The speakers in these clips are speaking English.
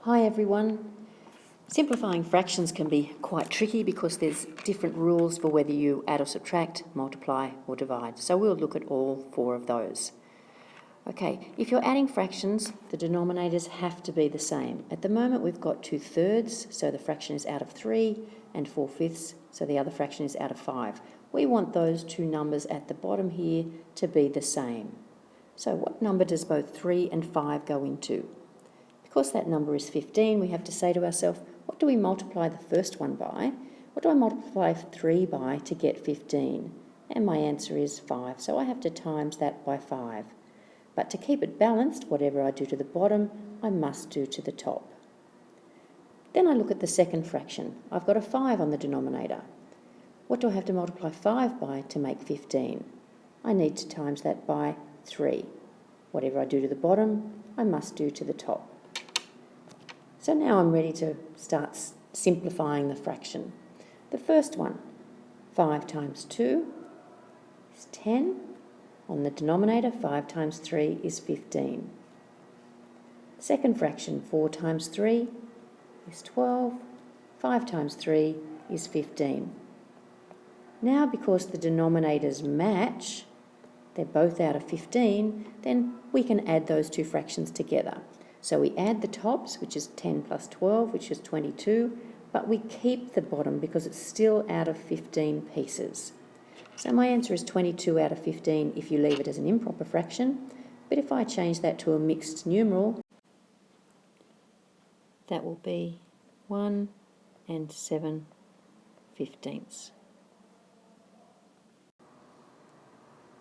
Hi everyone. Simplifying fractions can be quite tricky because there's different rules for whether you add or subtract, multiply or divide. So we'll look at all four of those. Okay, if you're adding fractions, the denominators have to be the same. At the moment we've got 2/3, so the fraction is out of 3, and 4/5, so the other fraction is out of 5. We want those two numbers at the bottom here to be the same. So what number does both 3 and 5 go into? Because that number is 15, we have to say to ourselves, what do we multiply the first one by? What do I multiply 3 by to get 15? And my answer is 5, so I have to times that by 5. But to keep it balanced, whatever I do to the bottom, I must do to the top. Then I look at the second fraction. I've got a 5 on the denominator. What do I have to multiply 5 by to make 15? I need to times that by 3. Whatever I do to the bottom, I must do to the top. So now I'm ready to start simplifying the fraction. The first one, 5 times 2 is 10. On the denominator, 5 times 3 is 15. Second fraction, 4 times 3 is 12. 5 times 3 is 15. Now, because the denominators match, they're both out of 15, then we can add those two fractions together. So we add the tops, which is 10 plus 12, which is 22, but we keep the bottom because it's still out of 15 pieces. So my answer is 22 out of 15 if you leave it as an improper fraction, but if I change that to a mixed numeral, that will be 1 and 7/15.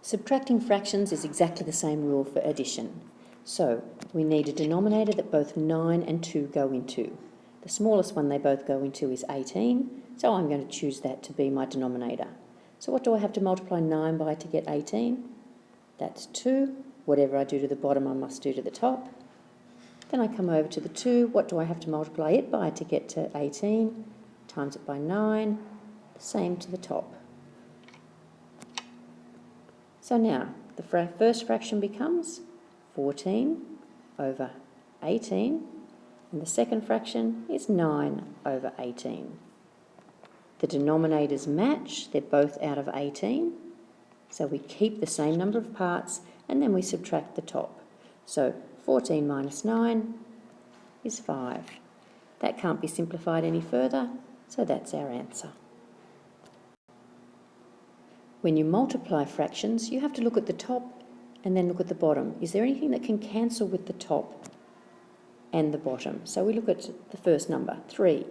Subtracting fractions is exactly the same rule for addition. So we need a denominator that both 9 and 2 go into. The smallest one they both go into is 18, so I'm going to choose that to be my denominator. So what do I have to multiply 9 by to get 18? That's 2. Whatever I do to the bottom, I must do to the top. Then I come over to the 2. What do I have to multiply it by to get to 18? Times it by 9. The same to the top. So now the first fraction becomes 14 over 18, and the second fraction is 9 over 18. The denominators match, they're both out of 18, so we keep the same number of parts and then we subtract the top. So 14 minus 9 is 5. That can't be simplified any further, so that's our answer. When you multiply fractions, you have to look at the top and then look at the bottom. Is there anything that can cancel with the top and the bottom? So we look at the first number, 3,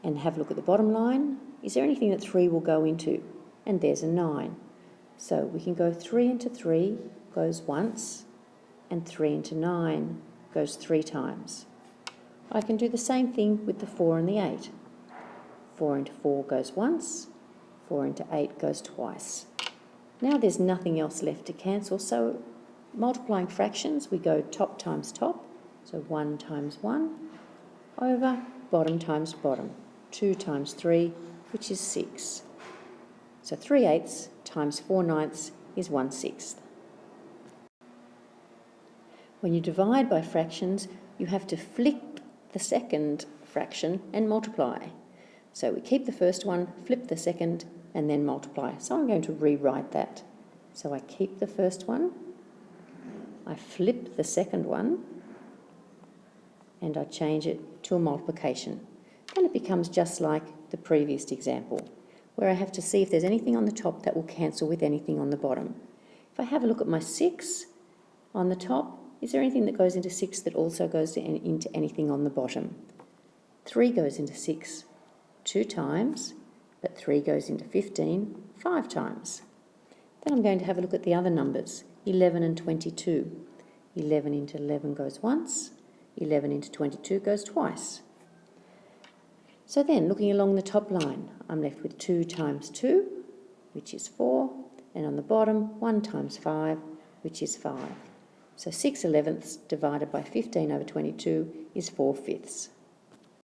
and have a look at the bottom line. Is there anything that 3 will go into? And there's a 9. So we can go 3 into 3 goes once, and 3 into 9 goes 3 times. I can do the same thing with the 4 and the 8. 4 into 4 goes once, 4 into 8 goes twice. Now there's nothing else left to cancel, so multiplying fractions, we go top times top, so 1 times 1, over bottom times bottom, 2 times 3, which is 6. So 3/8 times 4/9 is 1/6. When you divide by fractions, you have to flip the second fraction and multiply. So we keep the first one, flip the second, and then multiply. So I'm going to rewrite that. So I keep the first one, I flip the second one, and I change it to a multiplication. Then it becomes just like the previous example, where I have to see if there's anything on the top that will cancel with anything on the bottom. If I have a look at my 6 on the top, is there anything that goes into 6 that also goes into anything on the bottom? 3 goes into 6 2 times, but 3 goes into 15 5 times. Then I'm going to have a look at the other numbers, 11 and 22. 11 into 11 goes once, 11 into 22 goes twice. So then, looking along the top line, I'm left with 2 times 2, which is 4, and on the bottom, 1 times 5, which is 5. So 6/11 divided by 15 over 22 is 4/5.